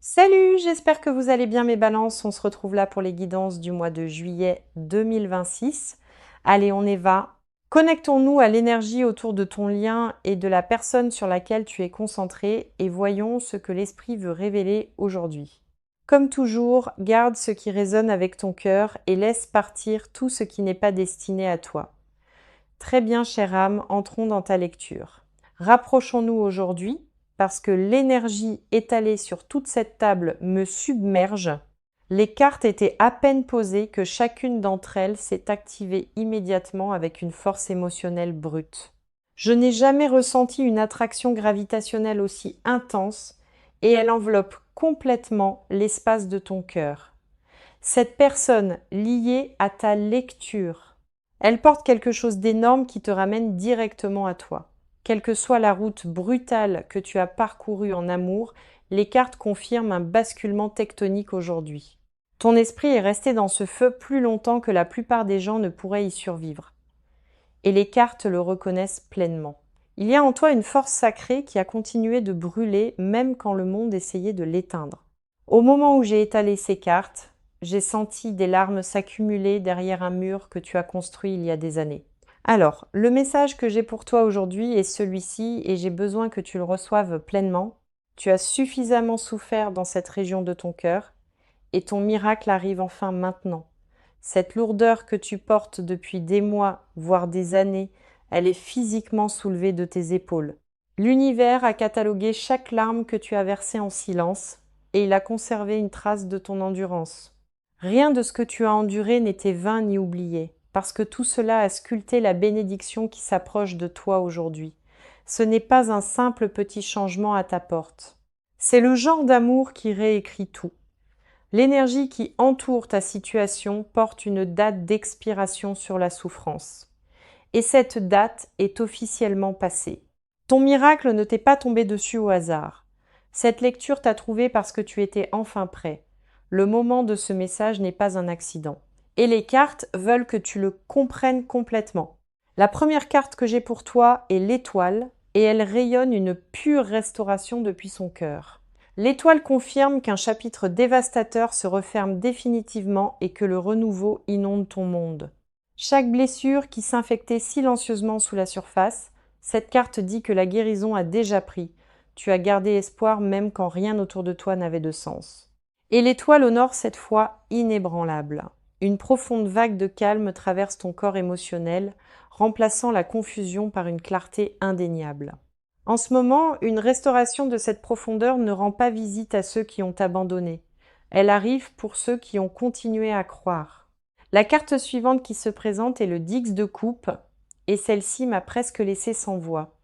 Salut, j'espère que vous allez bien mes balances. On se retrouve là pour les guidances du mois de juillet 2026. Allez, on y va. Connectons-nous à l'énergie autour de ton lien et de la personne sur laquelle tu es concentré et voyons ce que l'esprit veut révéler aujourd'hui. Comme toujours, garde ce qui résonne avec ton cœur et laisse partir tout ce qui n'est pas destiné à toi. Très bien, chère âme, entrons dans ta lecture. Rapprochons-nous aujourd'hui parce que l'énergie étalée sur toute cette table me submerge. Les cartes étaient à peine posées que chacune d'entre elles s'est activée immédiatement avec une force émotionnelle brute. Je n'ai jamais ressenti une attraction gravitationnelle aussi intense et elle enveloppe complètement l'espace de ton cœur. Cette personne liée à ta lecture, elle porte quelque chose d'énorme qui te ramène directement à toi. Quelle que soit la route brutale que tu as parcourue en amour, les cartes confirment un basculement tectonique aujourd'hui. Ton esprit est resté dans ce feu plus longtemps que la plupart des gens ne pourraient y survivre. Et les cartes le reconnaissent pleinement. Il y a en toi une force sacrée qui a continué de brûler même quand le monde essayait de l'éteindre. Au moment où j'ai étalé ces cartes, j'ai senti des larmes s'accumuler derrière un mur que tu as construit il y a des années. Alors, le message que j'ai pour toi aujourd'hui est celui-ci et j'ai besoin que tu le reçoives pleinement. Tu as suffisamment souffert dans cette région de ton cœur et ton miracle arrive enfin maintenant. Cette lourdeur que tu portes depuis des mois, voire des années, elle est physiquement soulevée de tes épaules. L'univers a catalogué chaque larme que tu as versée en silence et il a conservé une trace de ton endurance. Rien de ce que tu as enduré n'était vain ni oublié, parce que tout cela a sculpté la bénédiction qui s'approche de toi aujourd'hui. Ce n'est pas un simple petit changement à ta porte. C'est le genre d'amour qui réécrit tout. L'énergie qui entoure ta situation porte une date d'expiration sur la souffrance. Et cette date est officiellement passée. Ton miracle ne t'est pas tombé dessus au hasard. Cette lecture t'a trouvé parce que tu étais enfin prêt. Le moment de ce message n'est pas un accident. Et les cartes veulent que tu le comprennes complètement. La première carte que j'ai pour toi est l'étoile et elle rayonne une pure restauration depuis son cœur. L'étoile confirme qu'un chapitre dévastateur se referme définitivement et que le renouveau inonde ton monde. Chaque blessure qui s'infectait silencieusement sous la surface, cette carte dit que la guérison a déjà pris. Tu as gardé espoir même quand rien autour de toi n'avait de sens. Et l'étoile au nord cette fois inébranlable. Une profonde vague de calme traverse ton corps émotionnel, remplaçant la confusion par une clarté indéniable. En ce moment, une restauration de cette profondeur ne rend pas visite à ceux qui ont abandonné. Elle arrive pour ceux qui ont continué à croire. La carte suivante qui se présente est le Dix de coupe, et celle-ci m'a presque laissé sans voix.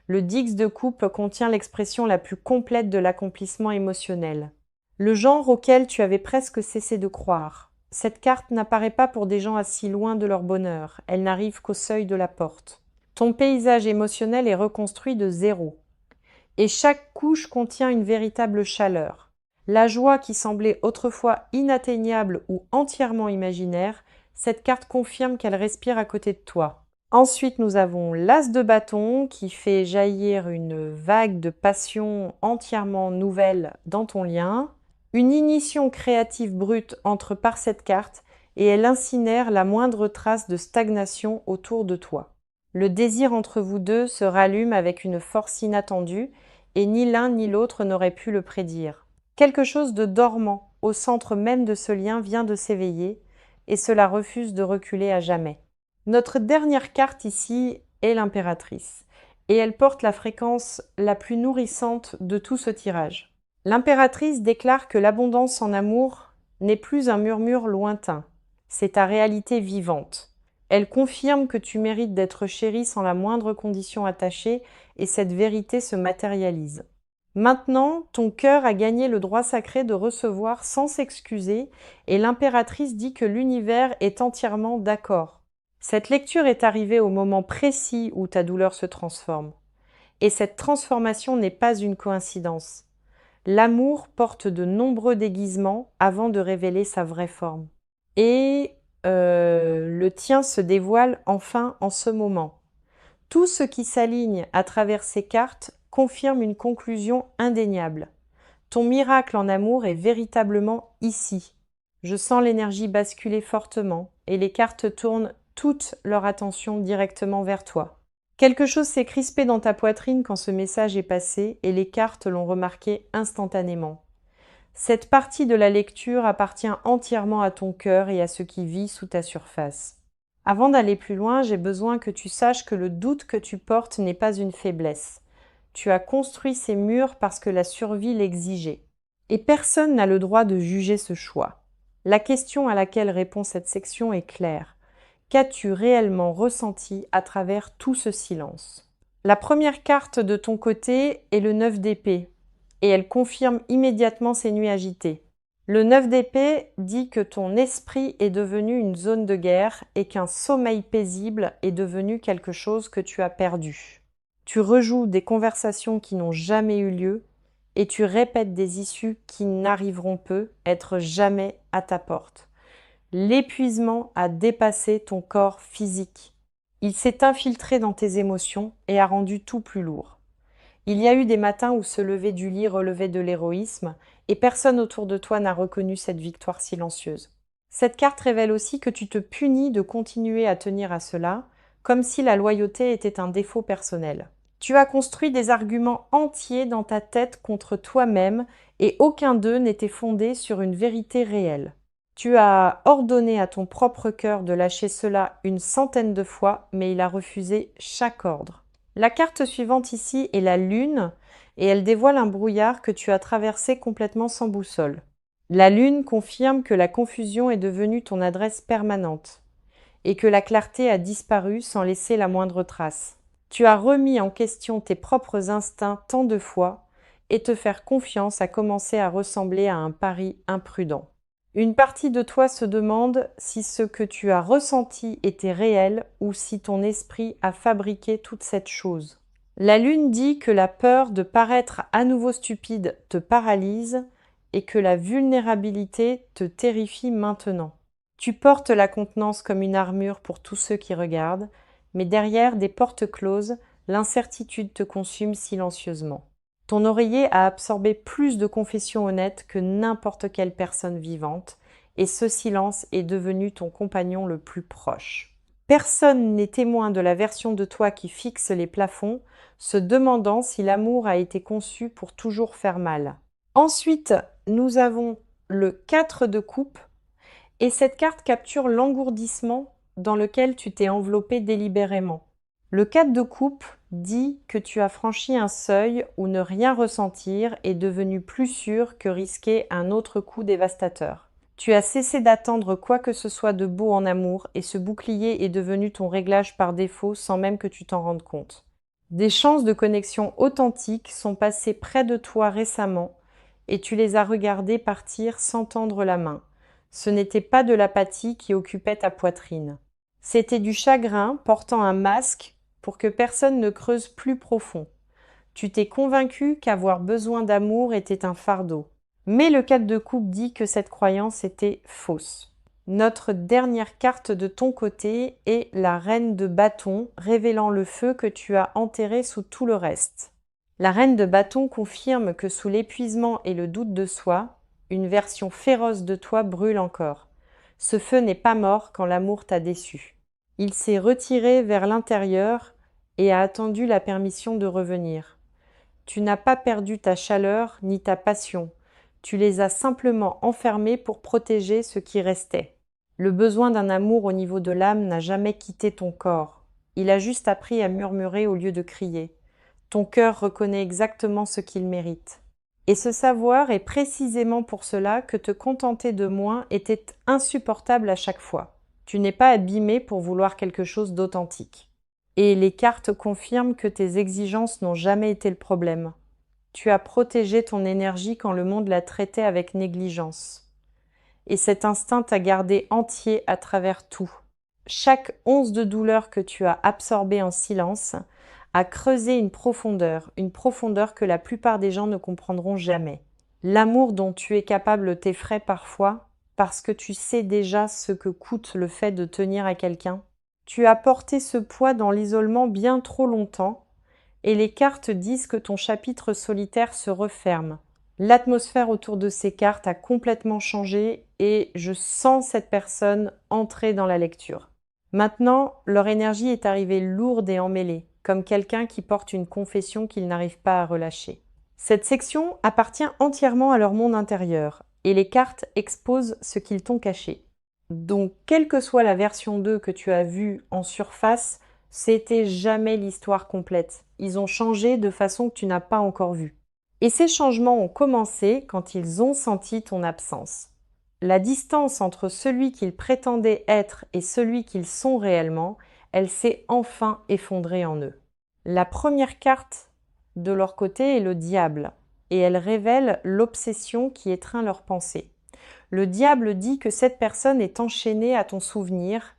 Le Dix de coupe contient l'expression la plus complète de l'accomplissement émotionnel. Le genre auquel tu avais presque cessé de croire. Cette carte n'apparaît pas pour des gens assis loin de leur bonheur, elle n'arrive qu'au seuil de la porte. Ton paysage émotionnel est reconstruit de zéro. Et chaque couche contient une véritable chaleur. La joie qui semblait autrefois inatteignable ou entièrement imaginaire, cette carte confirme qu'elle respire à côté de toi. Ensuite, nous avons l'As de bâton qui fait jaillir une vague de passion entièrement nouvelle dans ton lien. Une ignition créative brute entre par cette carte et elle incinère la moindre trace de stagnation autour de toi. Le désir entre vous deux se rallume avec une force inattendue et ni l'un ni l'autre n'aurait pu le prédire. Quelque chose de dormant au centre même de ce lien vient de s'éveiller et cela refuse de reculer à jamais. Notre dernière carte ici est l'impératrice et elle porte la fréquence la plus nourrissante de tout ce tirage. L'impératrice déclare que l'abondance en amour n'est plus un murmure lointain, c'est ta réalité vivante. Elle confirme que tu mérites d'être chéri sans la moindre condition attachée et cette vérité se matérialise. Maintenant, ton cœur a gagné le droit sacré de recevoir sans s'excuser et l'impératrice dit que l'univers est entièrement d'accord. Cette lecture est arrivée au moment précis où ta douleur se transforme. Et cette transformation n'est pas une coïncidence. L'amour porte de nombreux déguisements avant de révéler sa vraie forme. Et le tien se dévoile enfin en ce moment. Tout ce qui s'aligne à travers ces cartes confirme une conclusion indéniable. Ton miracle en amour est véritablement ici. Je sens l'énergie basculer fortement et les cartes tournent toute leur attention directement vers toi. Quelque chose s'est crispé dans ta poitrine quand ce message est passé et les cartes l'ont remarqué instantanément. Cette partie de la lecture appartient entièrement à ton cœur et à ce qui vit sous ta surface. Avant d'aller plus loin, j'ai besoin que tu saches que le doute que tu portes n'est pas une faiblesse. Tu as construit ces murs parce que la survie l'exigeait. Et personne n'a le droit de juger ce choix. La question à laquelle répond cette section est claire. Qu'as-tu réellement ressenti à travers tout ce silence? La première carte de ton côté est le 9 d'épée, et elle confirme immédiatement ces nuits agitées. Le 9 d'épée dit que ton esprit est devenu une zone de guerre et qu'un sommeil paisible est devenu quelque chose que tu as perdu. Tu rejoues des conversations qui n'ont jamais eu lieu et tu répètes des issues qui n'arriveront peu, être jamais à ta porte. L'épuisement a dépassé ton corps physique. Il s'est infiltré dans tes émotions et a rendu tout plus lourd. Il y a eu des matins où se lever du lit relevait de l'héroïsme et personne autour de toi n'a reconnu cette victoire silencieuse. Cette carte révèle aussi que tu te punis de continuer à tenir à cela, comme si la loyauté était un défaut personnel. Tu as construit des arguments entiers dans ta tête contre toi-même et aucun d'eux n'était fondé sur une vérité réelle. Tu as ordonné à ton propre cœur de lâcher cela une centaine de fois, mais il a refusé chaque ordre. La carte suivante ici est la lune et elle dévoile un brouillard que tu as traversé complètement sans boussole. La lune confirme que la confusion est devenue ton adresse permanente et que la clarté a disparu sans laisser la moindre trace. Tu as remis en question tes propres instincts tant de fois et te faire confiance a commencé à ressembler à un pari imprudent. Une partie de toi se demande si ce que tu as ressenti était réel ou si ton esprit a fabriqué toute cette chose. La lune dit que la peur de paraître à nouveau stupide te paralyse et que la vulnérabilité te terrifie maintenant. Tu portes la contenance comme une armure pour tous ceux qui regardent, mais derrière des portes closes, l'incertitude te consume silencieusement. Ton oreiller a absorbé plus de confessions honnêtes que n'importe quelle personne vivante, et ce silence est devenu ton compagnon le plus proche. Personne n'est témoin de la version de toi qui fixe les plafonds, se demandant si l'amour a été conçu pour toujours faire mal. Ensuite, nous avons le 4 de coupe, et cette carte capture l'engourdissement dans lequel tu t'es enveloppé délibérément. Le 4 de coupe dit que tu as franchi un seuil où ne rien ressentir est devenu plus sûr que risquer un autre coup dévastateur. Tu as cessé d'attendre quoi que ce soit de beau en amour et ce bouclier est devenu ton réglage par défaut sans même que tu t'en rendes compte. Des chances de connexion authentiques sont passées près de toi récemment et tu les as regardées partir sans tendre la main. Ce n'était pas de l'apathie qui occupait ta poitrine. C'était du chagrin portant un masque pour que personne ne creuse plus profond. Tu t'es convaincu qu'avoir besoin d'amour était un fardeau. Mais le 4 de coupe dit que cette croyance était fausse. Notre dernière carte de ton côté est la reine de bâton, révélant le feu que tu as enterré sous tout le reste. La reine de bâton confirme que sous l'épuisement et le doute de soi, une version féroce de toi brûle encore. Ce feu n'est pas mort quand l'amour t'a déçu. Il s'est retiré vers l'intérieur et a attendu la permission de revenir. Tu n'as pas perdu ta chaleur ni ta passion. Tu les as simplement enfermés pour protéger ce qui restait. Le besoin d'un amour au niveau de l'âme n'a jamais quitté ton corps. Il a juste appris à murmurer au lieu de crier. Ton cœur reconnaît exactement ce qu'il mérite. Et ce savoir est précisément pour cela que te contenter de moins était insupportable à chaque fois. Tu n'es pas abîmé pour vouloir quelque chose d'authentique. Et les cartes confirment que tes exigences n'ont jamais été le problème. Tu as protégé ton énergie quand le monde la traitait avec négligence. Et cet instinct t'a gardé entier à travers tout. Chaque once de douleur que tu as absorbée en silence a creusé une profondeur que la plupart des gens ne comprendront jamais. L'amour dont tu es capable t'effraie parfois, parce que tu sais déjà ce que coûte le fait de tenir à quelqu'un. Tu as porté ce poids dans l'isolement bien trop longtemps, et les cartes disent que ton chapitre solitaire se referme. L'atmosphère autour de ces cartes a complètement changé et je sens cette personne entrer dans la lecture. Maintenant, leur énergie est arrivée lourde et emmêlée, comme quelqu'un qui porte une confession qu'il n'arrive pas à relâcher. Cette section appartient entièrement à leur monde intérieur et les cartes exposent ce qu'ils t'ont caché. Donc, quelle que soit la version 2 que tu as vue en surface, c'était jamais l'histoire complète. Ils ont changé de façon que tu n'as pas encore vue. Et ces changements ont commencé quand ils ont senti ton absence. La distance entre celui qu'ils prétendaient être et celui qu'ils sont réellement, elle s'est enfin effondrée en eux. La première carte de leur côté est le diable, et elle révèle l'obsession qui étreint leurs pensées. Le diable dit que cette personne est enchaînée à ton souvenir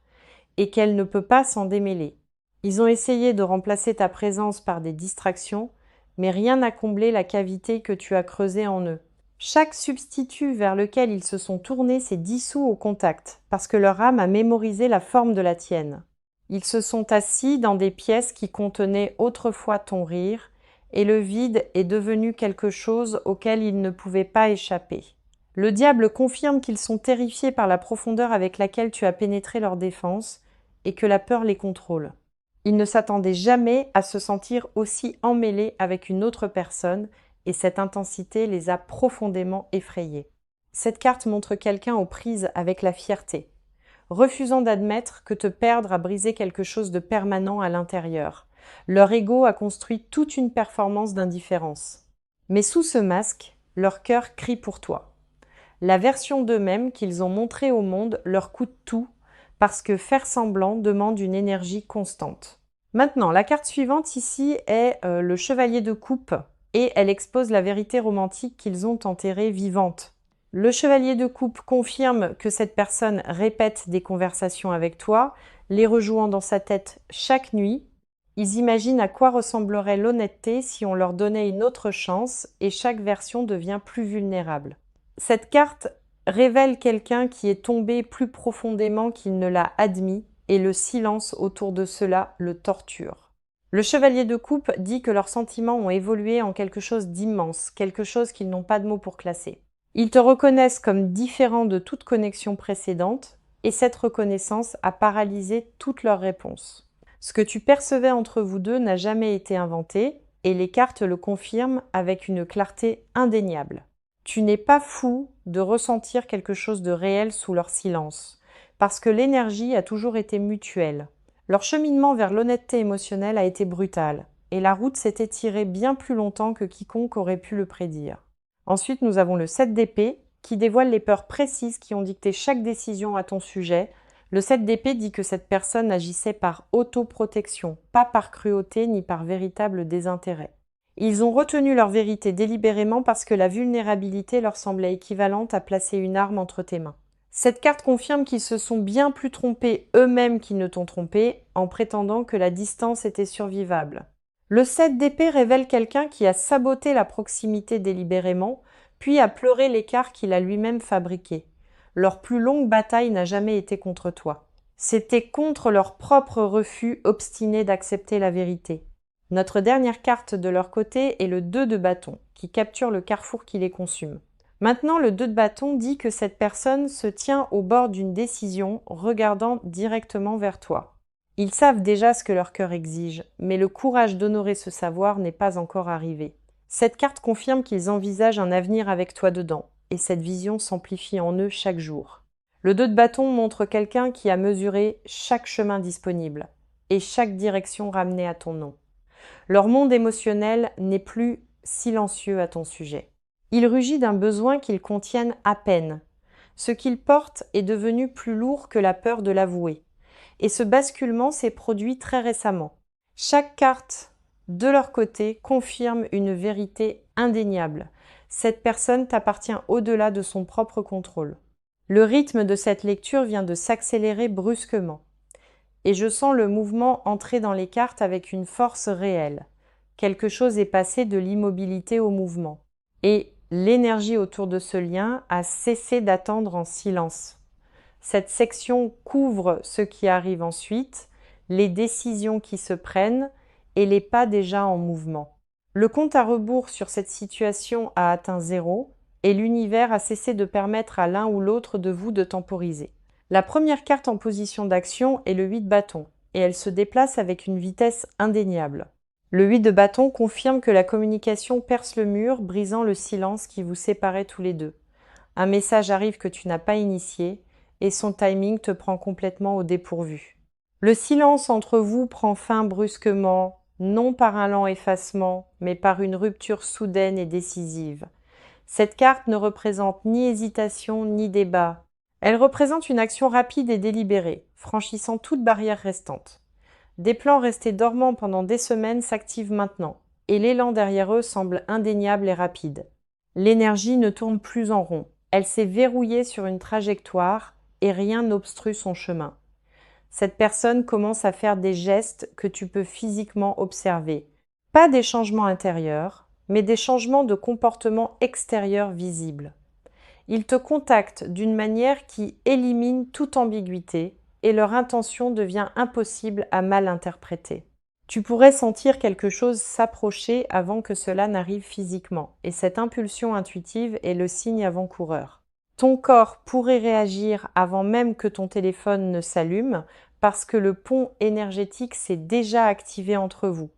et qu'elle ne peut pas s'en démêler. Ils ont essayé de remplacer ta présence par des distractions, mais rien n'a comblé la cavité que tu as creusée en eux. Chaque substitut vers lequel ils se sont tournés s'est dissous au contact, parce que leur âme a mémorisé la forme de la tienne. Ils se sont assis dans des pièces qui contenaient autrefois ton rire, et le vide est devenu quelque chose auquel ils ne pouvaient pas échapper. Le diable confirme qu'ils sont terrifiés par la profondeur avec laquelle tu as pénétré leur défense, et que la peur les contrôle. Ils ne s'attendaient jamais à se sentir aussi emmêlés avec une autre personne, et cette intensité les a profondément effrayés. Cette carte montre quelqu'un aux prises avec la fierté, refusant d'admettre que te perdre a brisé quelque chose de permanent à l'intérieur. Leur ego a construit toute une performance d'indifférence. Mais sous ce masque, leur cœur crie pour toi. La version d'eux-mêmes qu'ils ont montrée au monde leur coûte tout, parce que faire semblant demande une énergie constante. Maintenant, la carte suivante ici est le chevalier de coupe, et elle expose la vérité romantique qu'ils ont enterrée vivante. Le chevalier de coupe confirme que cette personne répète des conversations avec toi, les rejouant dans sa tête chaque nuit. Ils imaginent à quoi ressemblerait l'honnêteté si on leur donnait une autre chance, et chaque version devient plus vulnérable. Cette carte révèle quelqu'un qui est tombé plus profondément qu'il ne l'a admis, et le silence autour de cela le torture. Le chevalier de coupe dit que leurs sentiments ont évolué en quelque chose d'immense, quelque chose qu'ils n'ont pas de mots pour classer. Ils te reconnaissent comme différent de toute connexion précédente, et cette reconnaissance a paralysé toutes leurs réponses. Ce que tu percevais entre vous deux n'a jamais été inventé, et les cartes le confirment avec une clarté indéniable. Tu n'es pas fou de ressentir quelque chose de réel sous leur silence, parce que l'énergie a toujours été mutuelle. Leur cheminement vers l'honnêteté émotionnelle a été brutal, et la route s'est étirée bien plus longtemps que quiconque aurait pu le prédire. Ensuite, nous avons le 7 d'épée, qui dévoile les peurs précises qui ont dicté chaque décision à ton sujet. Le 7 d'épée dit que cette personne agissait par autoprotection, pas par cruauté ni par véritable désintérêt. Ils ont retenu leur vérité délibérément parce que la vulnérabilité leur semblait équivalente à placer une arme entre tes mains. Cette carte confirme qu'ils se sont bien plus trompés eux-mêmes qu'ils ne t'ont trompé, en prétendant que la distance était survivable. Le 7 d'épée révèle quelqu'un qui a saboté la proximité délibérément, puis a pleuré l'écart qu'il a lui-même fabriqué. Leur plus longue bataille n'a jamais été contre toi. C'était contre leur propre refus obstiné d'accepter la vérité. Notre dernière carte de leur côté est le 2 de bâton, qui capture le carrefour qui les consume. Maintenant, le 2 de bâton dit que cette personne se tient au bord d'une décision, regardant directement vers toi. Ils savent déjà ce que leur cœur exige, mais le courage d'honorer ce savoir n'est pas encore arrivé. Cette carte confirme qu'ils envisagent un avenir avec toi dedans, et cette vision s'amplifie en eux chaque jour. Le 2 de bâton montre quelqu'un qui a mesuré chaque chemin disponible, et chaque direction ramenée à ton nom. Leur monde émotionnel n'est plus silencieux à ton sujet. Il rugit d'un besoin qu'ils contiennent à peine. Ce qu'ils portent est devenu plus lourd que la peur de l'avouer. Et ce basculement s'est produit très récemment. Chaque carte, de leur côté, confirme une vérité indéniable. Cette personne t'appartient au-delà de son propre contrôle. Le rythme de cette lecture vient de s'accélérer brusquement. Et je sens le mouvement entrer dans les cartes avec une force réelle. Quelque chose est passé de l'immobilité au mouvement. Et l'énergie autour de ce lien a cessé d'attendre en silence. Cette section couvre ce qui arrive ensuite, les décisions qui se prennent et les pas déjà en mouvement. Le compte à rebours sur cette situation a atteint 0 et l'univers a cessé de permettre à l'un ou l'autre de vous de temporiser. La première carte en position d'action est le 8 de bâton et elle se déplace avec une vitesse indéniable. Le 8 de bâton confirme que la communication perce le mur, brisant le silence qui vous séparait tous les deux. Un message arrive que tu n'as pas initié et son timing te prend complètement au dépourvu. Le silence entre vous prend fin brusquement, non par un lent effacement, mais par une rupture soudaine et décisive. Cette carte ne représente ni hésitation ni débat. Elle représente une action rapide et délibérée, franchissant toute barrière restante. Des plans restés dormants pendant des semaines s'activent maintenant, et l'élan derrière eux semble indéniable et rapide. L'énergie ne tourne plus en rond, elle s'est verrouillée sur une trajectoire et rien n'obstrue son chemin. Cette personne commence à faire des gestes que tu peux physiquement observer. Pas des changements intérieurs, mais des changements de comportement extérieur visibles. Ils te contactent d'une manière qui élimine toute ambiguïté et leur intention devient impossible à mal interpréter. Tu pourrais sentir quelque chose s'approcher avant que cela n'arrive physiquement, et cette impulsion intuitive est le signe avant-coureur. Ton corps pourrait réagir avant même que ton téléphone ne s'allume parce que le pont énergétique s'est déjà activé entre vous.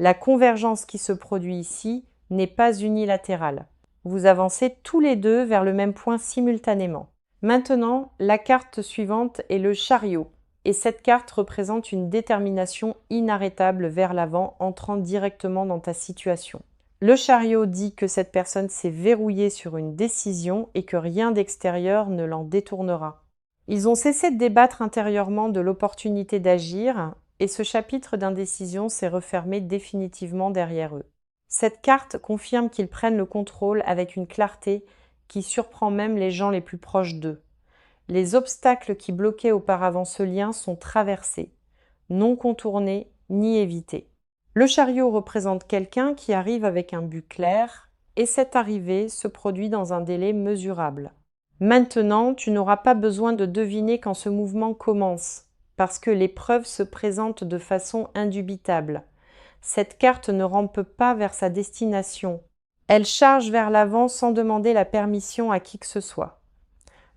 La convergence qui se produit ici n'est pas unilatérale. Vous avancez tous les deux vers le même point simultanément. Maintenant, la carte suivante est le chariot, et cette carte représente une détermination inarrêtable vers l'avant entrant directement dans ta situation. Le chariot dit que cette personne s'est verrouillée sur une décision et que rien d'extérieur ne l'en détournera. Ils ont cessé de débattre intérieurement de l'opportunité d'agir, et ce chapitre d'indécision s'est refermé définitivement derrière eux. Cette carte confirme qu'ils prennent le contrôle avec une clarté qui surprend même les gens les plus proches d'eux. Les obstacles qui bloquaient auparavant ce lien sont traversés, non contournés ni évités. Le chariot représente quelqu'un qui arrive avec un but clair, et cette arrivée se produit dans un délai mesurable. Maintenant, tu n'auras pas besoin de deviner quand ce mouvement commence, parce que les preuves se présentent de façon indubitable. Cette carte ne rampe pas vers sa destination. Elle charge vers l'avant sans demander la permission à qui que ce soit.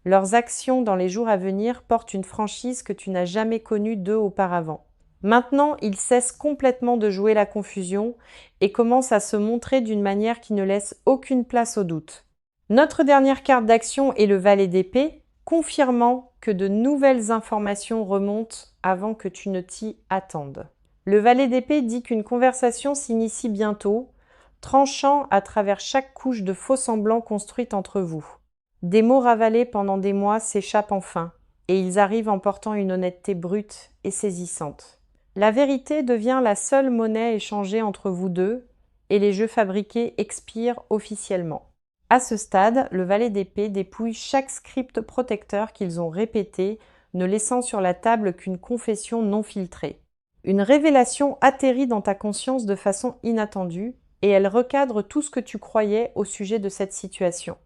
Leurs actions dans les jours à venir portent une franchise que tu n'as jamais connue d'eux auparavant. Maintenant, ils cessent complètement de jouer la confusion et commencent à se montrer d'une manière qui ne laisse aucune place au doute. Notre dernière carte d'action est le valet d'épée, confirmant que de nouvelles informations remontent avant que tu ne t'y attendes. Le valet d'épée dit qu'une conversation s'initie bientôt, tranchant à travers chaque couche de faux semblants construite entre vous. Des mots ravalés pendant des mois s'échappent enfin, et ils arrivent en portant une honnêteté brute et saisissante. La vérité devient la seule monnaie échangée entre vous deux, et les jeux fabriqués expirent officiellement. À ce stade, le valet d'épée dépouille chaque script protecteur qu'ils ont répété, ne laissant sur la table qu'une confession non filtrée. Une révélation atterrit dans ta conscience de façon inattendue, et elle recadre tout ce que tu croyais au sujet de cette situation.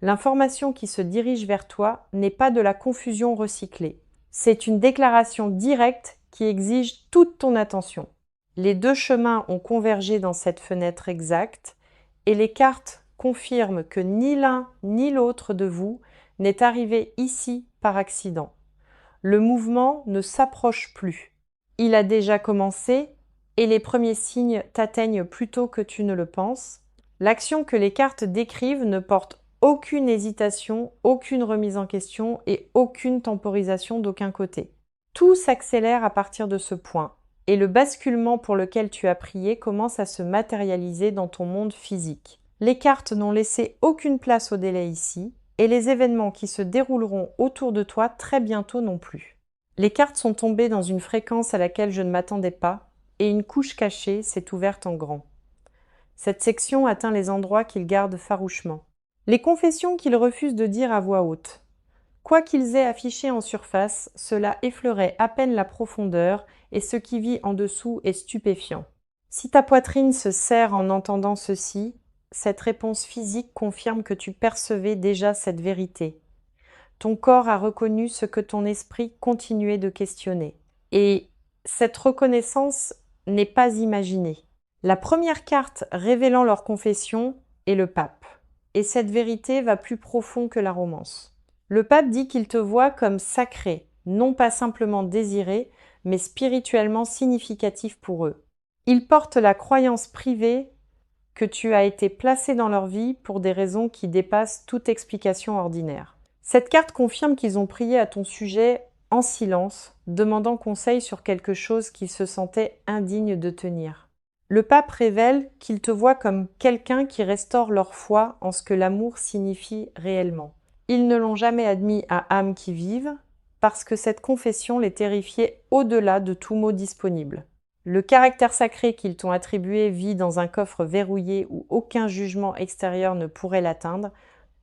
L'information qui se dirige vers toi n'est pas de la confusion recyclée. C'est une déclaration directe qui exige toute ton attention. Les deux chemins ont convergé dans cette fenêtre exacte et les cartes confirment que ni l'un ni l'autre de vous n'est arrivé ici par accident. Le mouvement ne s'approche plus. Il a déjà commencé et les premiers signes t'atteignent plus tôt que tu ne le penses. L'action que les cartes décrivent ne porte aucune hésitation, aucune remise en question et aucune temporisation d'aucun côté. Tout s'accélère à partir de ce point, et le basculement pour lequel tu as prié commence à se matérialiser dans ton monde physique. Les cartes n'ont laissé aucune place au délai ici, et les événements qui se dérouleront autour de toi très bientôt non plus. Les cartes sont tombées dans une fréquence à laquelle je ne m'attendais pas, et une couche cachée s'est ouverte en grand. Cette section atteint les endroits qu'ils gardent farouchement. Les confessions qu'ils refusent de dire à voix haute. Quoi qu'ils aient affiché en surface, cela effleurait à peine la profondeur et ce qui vit en dessous est stupéfiant. Si ta poitrine se serre en entendant ceci, cette réponse physique confirme que tu percevais déjà cette vérité. Ton corps a reconnu ce que ton esprit continuait de questionner. Et cette reconnaissance n'est pas imaginée. La première carte révélant leur confession est le pape. Et cette vérité va plus profond que la romance. Le pape dit qu'il te voit comme sacré, non pas simplement désiré, mais spirituellement significatif pour eux. Il porte la croyance privée que tu as été placé dans leur vie pour des raisons qui dépassent toute explication ordinaire. Cette carte confirme qu'ils ont prié à ton sujet en silence, demandant conseil sur quelque chose qu'ils se sentaient indignes de tenir. Le pape révèle qu'il te voit comme quelqu'un qui restaure leur foi en ce que l'amour signifie réellement. Ils ne l'ont jamais admis à âme qui vive, parce que cette confession les terrifiait au-delà de tout mot disponible. Le caractère sacré qu'ils t'ont attribué vit dans un coffre verrouillé où aucun jugement extérieur ne pourrait l'atteindre.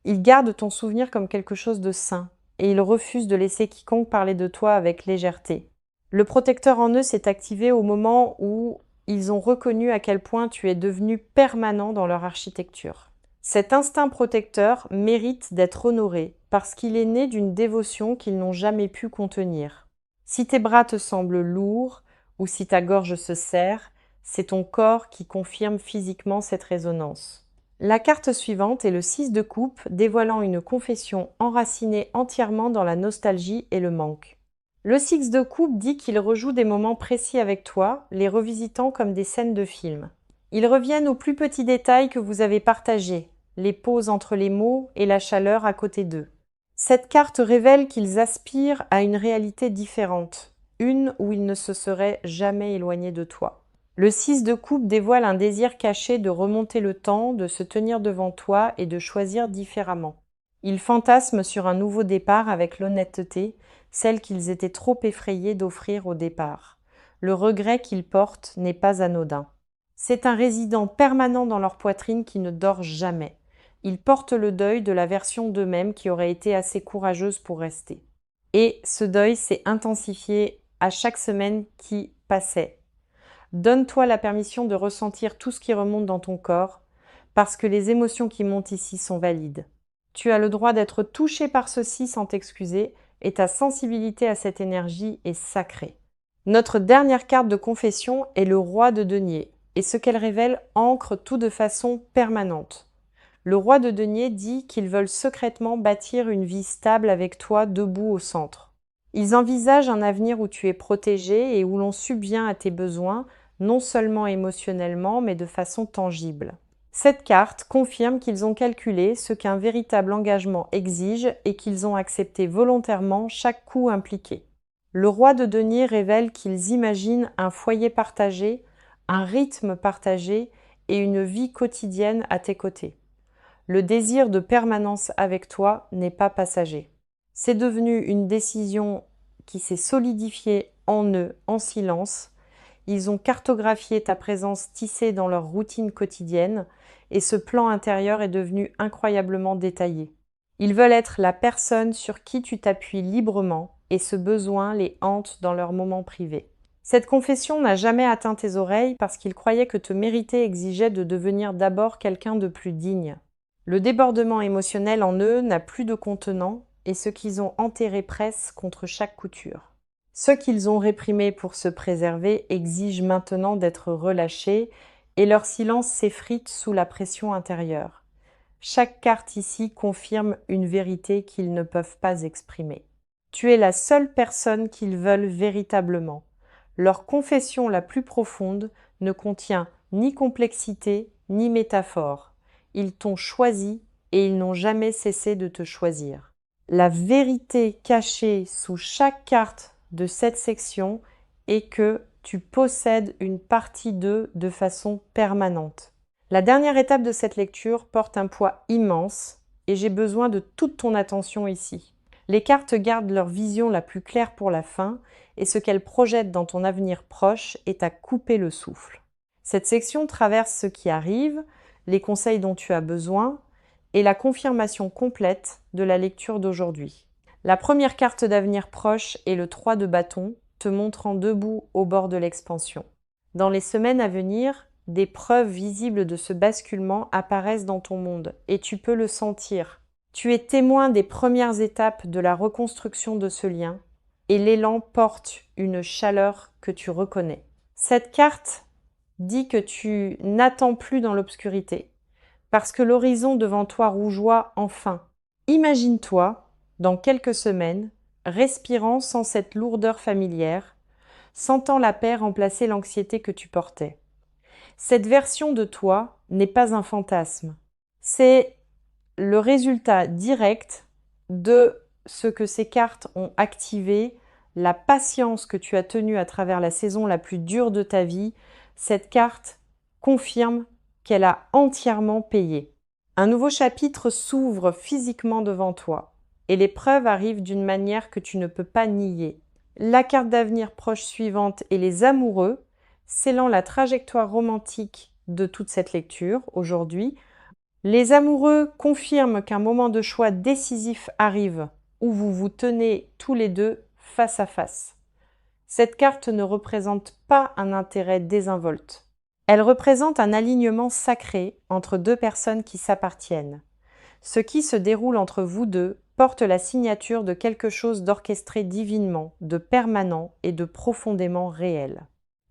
Ils gardent ton souvenir comme quelque chose de saint, et ils refusent de laisser quiconque parler de toi avec légèreté. Le protecteur en eux s'est activé au moment où ils ont reconnu à quel point tu es devenu permanent dans leur architecture. Cet instinct protecteur mérite d'être honoré parce qu'il est né d'une dévotion qu'ils n'ont jamais pu contenir. Si tes bras te semblent lourds ou si ta gorge se serre, c'est ton corps qui confirme physiquement cette résonance. La carte suivante est le 6 de coupe, dévoilant une confession enracinée entièrement dans la nostalgie et le manque. Le 6 de coupe dit qu'il rejoue des moments précis avec toi, les revisitant comme des scènes de film. Ils reviennent aux plus petits détails que vous avez partagés, les pauses entre les mots et la chaleur à côté d'eux. Cette carte révèle qu'ils aspirent à une réalité différente, une où ils ne se seraient jamais éloignés de toi. Le 6 de coupe dévoile un désir caché de remonter le temps, de se tenir devant toi et de choisir différemment. Ils fantasment sur un nouveau départ avec l'honnêteté, celle qu'ils étaient trop effrayés d'offrir au départ. Le regret qu'ils portent n'est pas anodin. C'est un résident permanent dans leur poitrine qui ne dort jamais. Ils portent le deuil de la version d'eux-mêmes qui aurait été assez courageuse pour rester. Et ce deuil s'est intensifié à chaque semaine qui passait. Donne-toi la permission de ressentir tout ce qui remonte dans ton corps, parce que les émotions qui montent ici sont valides. Tu as le droit d'être touché par ceci sans t'excuser, et ta sensibilité à cette énergie est sacrée. Notre dernière carte de confession est le roi de denier, et ce qu'elle révèle ancre tout de façon permanente. Le roi de denier dit qu'ils veulent secrètement bâtir une vie stable avec toi debout au centre. Ils envisagent un avenir où tu es protégé et où l'on subvient à tes besoins, non seulement émotionnellement, mais de façon tangible. Cette carte confirme qu'ils ont calculé ce qu'un véritable engagement exige et qu'ils ont accepté volontairement chaque coût impliqué. Le roi de denier révèle qu'ils imaginent un foyer partagé, un rythme partagé et une vie quotidienne à tes côtés. Le désir de permanence avec toi n'est pas passager. C'est devenu une décision qui s'est solidifiée en eux, en silence. Ils ont cartographié ta présence tissée dans leur routine quotidienne et ce plan intérieur est devenu incroyablement détaillé. Ils veulent être la personne sur qui tu t'appuies librement et ce besoin les hante dans leurs moments privés. Cette confession n'a jamais atteint tes oreilles parce qu'ils croyaient que te mériter exigeait de devenir d'abord quelqu'un de plus digne. Le débordement émotionnel en eux n'a plus de contenant et ce qu'ils ont enterré presse contre chaque couture. Ce qu'ils ont réprimé pour se préserver exige maintenant d'être relâchés et leur silence s'effrite sous la pression intérieure. Chaque carte ici confirme une vérité qu'ils ne peuvent pas exprimer. Tu es la seule personne qu'ils veulent véritablement. Leur confession la plus profonde ne contient ni complexité ni métaphore. Ils t'ont choisi et ils n'ont jamais cessé de te choisir. La vérité cachée sous chaque carte de cette section est que tu possèdes une partie d'eux de façon permanente. La dernière étape de cette lecture porte un poids immense et j'ai besoin de toute ton attention ici. Les cartes gardent leur vision la plus claire pour la fin et ce qu'elles projettent dans ton avenir proche est à couper le souffle. Cette section traverse ce qui arrive, les conseils dont tu as besoin et la confirmation complète de la lecture d'aujourd'hui. La première carte d'avenir proche est le 3 de bâton, te montrant debout au bord de l'expansion. Dans les semaines à venir, des preuves visibles de ce basculement apparaissent dans ton monde et tu peux le sentir. Tu es témoin des premières étapes de la reconstruction de ce lien et l'élan porte une chaleur que tu reconnais. Cette carte dit que tu n'attends plus dans l'obscurité, parce que l'horizon devant toi rougeoie enfin. Imagine-toi, dans quelques semaines, respirant sans cette lourdeur familière, sentant la paix remplacer l'anxiété que tu portais. Cette version de toi n'est pas un fantasme, c'est le résultat direct de ce que ces cartes ont activé, la patience que tu as tenue à travers la saison la plus dure de ta vie. Cette carte confirme qu'elle a entièrement payé. Un nouveau chapitre s'ouvre physiquement devant toi et les preuves arrivent d'une manière que tu ne peux pas nier. La carte d'avenir proche suivante et les amoureux, scellant la trajectoire romantique de toute cette lecture aujourd'hui. Les amoureux confirment qu'un moment de choix décisif arrive où vous vous tenez tous les deux face à face. Cette carte ne représente pas un intérêt désinvolte. Elle représente un alignement sacré entre deux personnes qui s'appartiennent. Ce qui se déroule entre vous deux porte la signature de quelque chose d'orchestré divinement, de permanent et de profondément réel.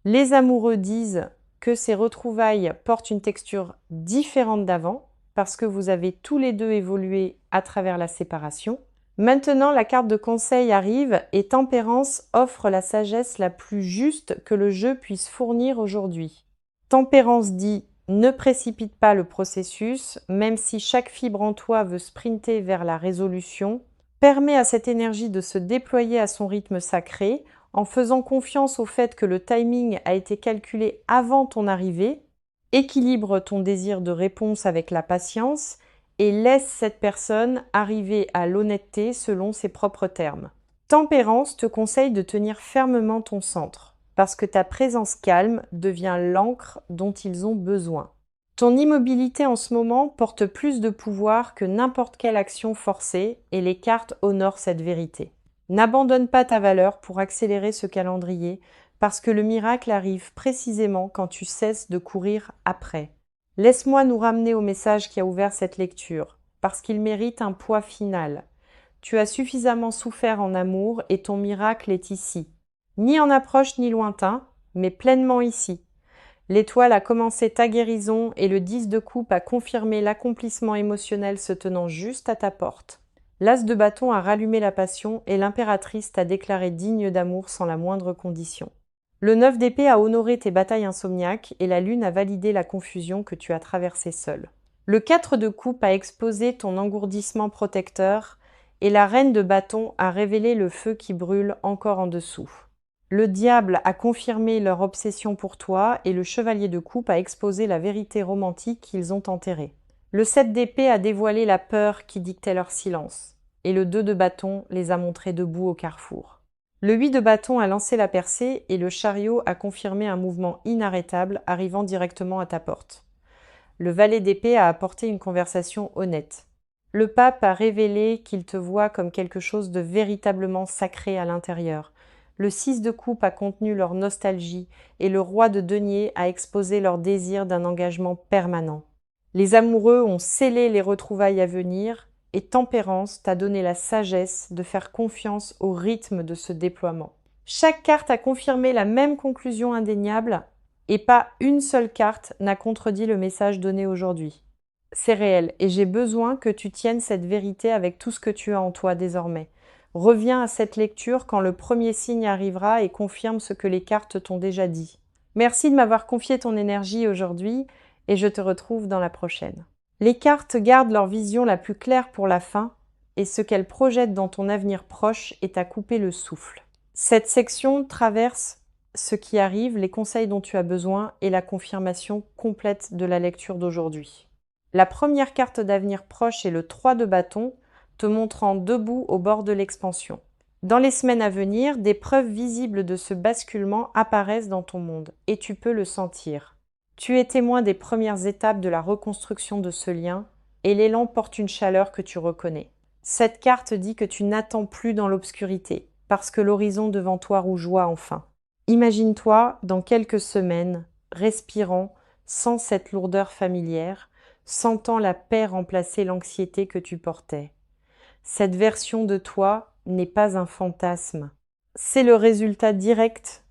Les amoureux disent que ces retrouvailles portent une texture différente d'avant, parce que vous avez tous les deux évolué à travers la séparation. Maintenant, la carte de conseil arrive et Tempérance offre la sagesse la plus juste que le jeu puisse fournir aujourd'hui. Tempérance dit « Ne précipite pas le processus, même si chaque fibre en toi veut sprinter vers la résolution. Permets à cette énergie de se déployer à son rythme sacré, en faisant confiance au fait que le timing a été calculé avant ton arrivée. Équilibre ton désir de réponse avec la patience et laisse cette personne arriver à l'honnêteté selon ses propres termes. Tempérance te conseille de tenir fermement ton centre, parce que ta présence calme devient l'encre dont ils ont besoin. Ton immobilité en ce moment porte plus de pouvoir que n'importe quelle action forcée et les cartes honorent cette vérité. N'abandonne pas ta valeur pour accélérer ce calendrier, parce que le miracle arrive précisément quand tu cesses de courir après. Laisse-moi nous ramener au message qui a ouvert cette lecture, parce qu'il mérite un poids final. Tu as suffisamment souffert en amour et ton miracle est ici. Ni en approche ni lointain, mais pleinement ici. L'étoile a commencé ta guérison et le 10 de coupe a confirmé l'accomplissement émotionnel se tenant juste à ta porte. L'as de bâton a rallumé la passion et l'impératrice t'a déclaré digne d'amour sans la moindre condition. Le 9 d'épée a honoré tes batailles insomniaques et la lune a validé la confusion que tu as traversée seule. Le 4 de coupe a exposé ton engourdissement protecteur et la reine de bâton a révélé le feu qui brûle encore en dessous. Le diable a confirmé leur obsession pour toi et le chevalier de coupe a exposé la vérité romantique qu'ils ont enterrée. Le 7 d'épée a dévoilé la peur qui dictait leur silence et le 2 de bâton les a montrés debout au carrefour. Le 8 de bâton a lancé la percée et le chariot a confirmé un mouvement inarrêtable arrivant directement à ta porte. Le valet d'épée a apporté une conversation honnête. Le pape a révélé qu'il te voit comme quelque chose de véritablement sacré à l'intérieur. Le 6 de coupe a contenu leur nostalgie et le roi de denier a exposé leur désir d'un engagement permanent. Les amoureux ont scellé les retrouvailles à venir et Tempérance t'a donné la sagesse de faire confiance au rythme de ce déploiement. Chaque carte a confirmé la même conclusion indéniable et pas une seule carte n'a contredit le message donné aujourd'hui. C'est réel et j'ai besoin que tu tiennes cette vérité avec tout ce que tu as en toi désormais. Reviens à cette lecture quand le premier signe arrivera et confirme ce que les cartes t'ont déjà dit. Merci de m'avoir confié ton énergie aujourd'hui et je te retrouve dans la prochaine. Les cartes gardent leur vision la plus claire pour la fin et ce qu'elles projettent dans ton avenir proche est à couper le souffle. Cette section traverse ce qui arrive, les conseils dont tu as besoin et la confirmation complète de la lecture d'aujourd'hui. La première carte d'avenir proche est le 3 de bâton, te montrant debout au bord de l'expansion. Dans les semaines à venir, des preuves visibles de ce basculement apparaissent dans ton monde et tu peux le sentir. Tu es témoin des premières étapes de la reconstruction de ce lien et l'élan porte une chaleur que tu reconnais. Cette carte dit que tu n'attends plus dans l'obscurité parce que l'horizon devant toi rougeoie enfin. Imagine-toi dans quelques semaines, respirant sans cette lourdeur familière, sentant la paix remplacer l'anxiété que tu portais. Cette version de toi n'est pas un fantasme. C'est le résultat direct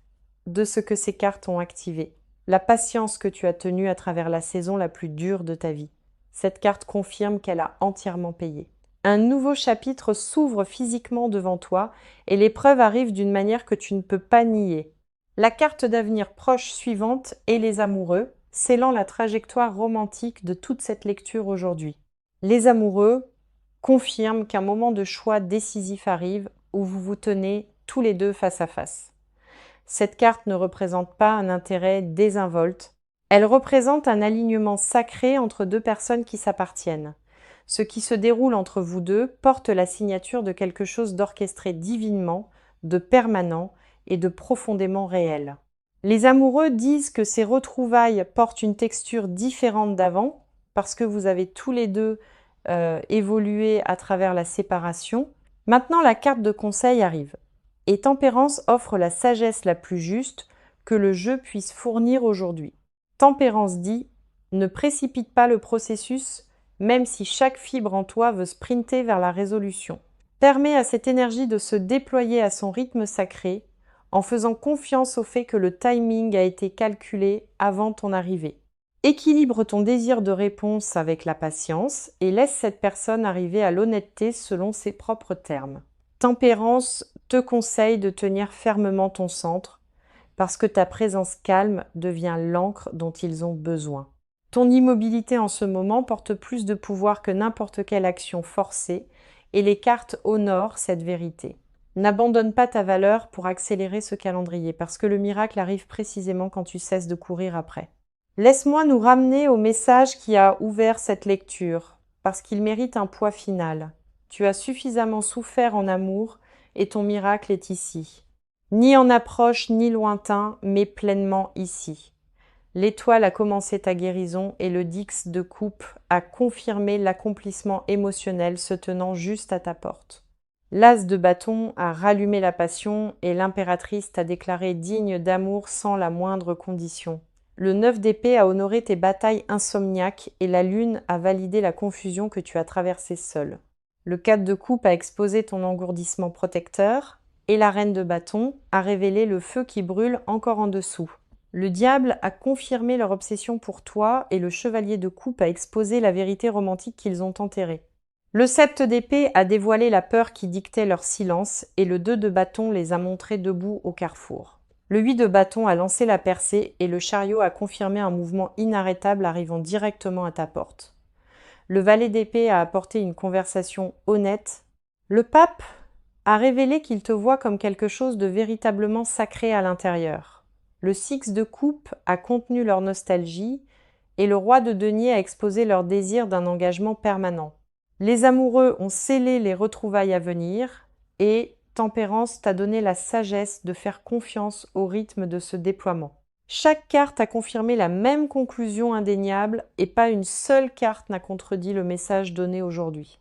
de ce que ces cartes ont activé. la patience que tu as tenue à travers la saison la plus dure de ta vie. Cette carte confirme qu'elle a entièrement payé. Un nouveau chapitre s'ouvre physiquement devant toi et l'épreuve arrive d'une manière que tu ne peux pas nier. La carte d'avenir proche suivante est les amoureux, scellant la trajectoire romantique de toute cette lecture aujourd'hui. Les amoureux confirment qu'un moment de choix décisif arrive où vous vous tenez tous les deux face à face. Cette carte ne représente pas un intérêt désinvolte, elle représente un alignement sacré entre deux personnes qui s'appartiennent. Ce qui se déroule entre vous deux porte la signature de quelque chose d'orchestré divinement, de permanent et de profondément réel. Les amoureux disent que ces retrouvailles portent une texture différente d'avant, parce que vous avez tous les deux évolué à travers la séparation. Maintenant, la carte de conseil arrive. Et Tempérance offre la sagesse la plus juste que le jeu puisse fournir aujourd'hui. Tempérance dit « Ne précipite pas le processus, même si chaque fibre en toi veut sprinter vers la résolution. Permets à cette énergie de se déployer à son rythme sacré, en faisant confiance au fait que le timing a été calculé avant ton arrivée. Équilibre ton désir de réponse avec la patience et laisse cette personne arriver à l'honnêteté selon ses propres termes. Tempérance te conseille de tenir fermement ton centre parce que ta présence calme devient l'encre dont ils ont besoin. Ton immobilité en ce moment porte plus de pouvoir que n'importe quelle action forcée et les cartes honorent cette vérité. N'abandonne pas ta valeur pour accélérer ce calendrier parce que le miracle arrive précisément quand tu cesses de courir après. Laisse-moi nous ramener au message qui a ouvert cette lecture parce qu'il mérite un poids final. Tu as suffisamment souffert en amour et ton miracle est ici. Ni en approche ni lointain, mais pleinement ici. L'étoile a commencé ta guérison et le dix de coupe a confirmé l'accomplissement émotionnel se tenant juste à ta porte. L'as de bâton a rallumé la passion et l'impératrice t'a déclaré digne d'amour sans la moindre condition. Le 9 d'épée a honoré tes batailles insomniaques et la lune a validé la confusion que tu as traversée seule. Le 4 de coupe a exposé ton engourdissement protecteur et la reine de bâton a révélé le feu qui brûle encore en dessous. Le diable a confirmé leur obsession pour toi et le chevalier de coupe a exposé la vérité romantique qu'ils ont enterrée. Le 7 d'épée a dévoilé la peur qui dictait leur silence et le 2 de bâton les a montrés debout au carrefour. Le 8 de bâton a lancé la percée et le chariot a confirmé un mouvement inarrêtable arrivant directement à ta porte. Le valet d'épée a apporté une conversation honnête. Le pape a révélé qu'il te voit comme quelque chose de véritablement sacré à l'intérieur. Le 6 de coupe a contenu leur nostalgie et le roi de denier a exposé leur désir d'un engagement permanent. Les amoureux ont scellé les retrouvailles à venir et Tempérance t'a donné la sagesse de faire confiance au rythme de ce déploiement. Chaque carte a confirmé la même conclusion indéniable et pas une seule carte n'a contredit le message donné aujourd'hui.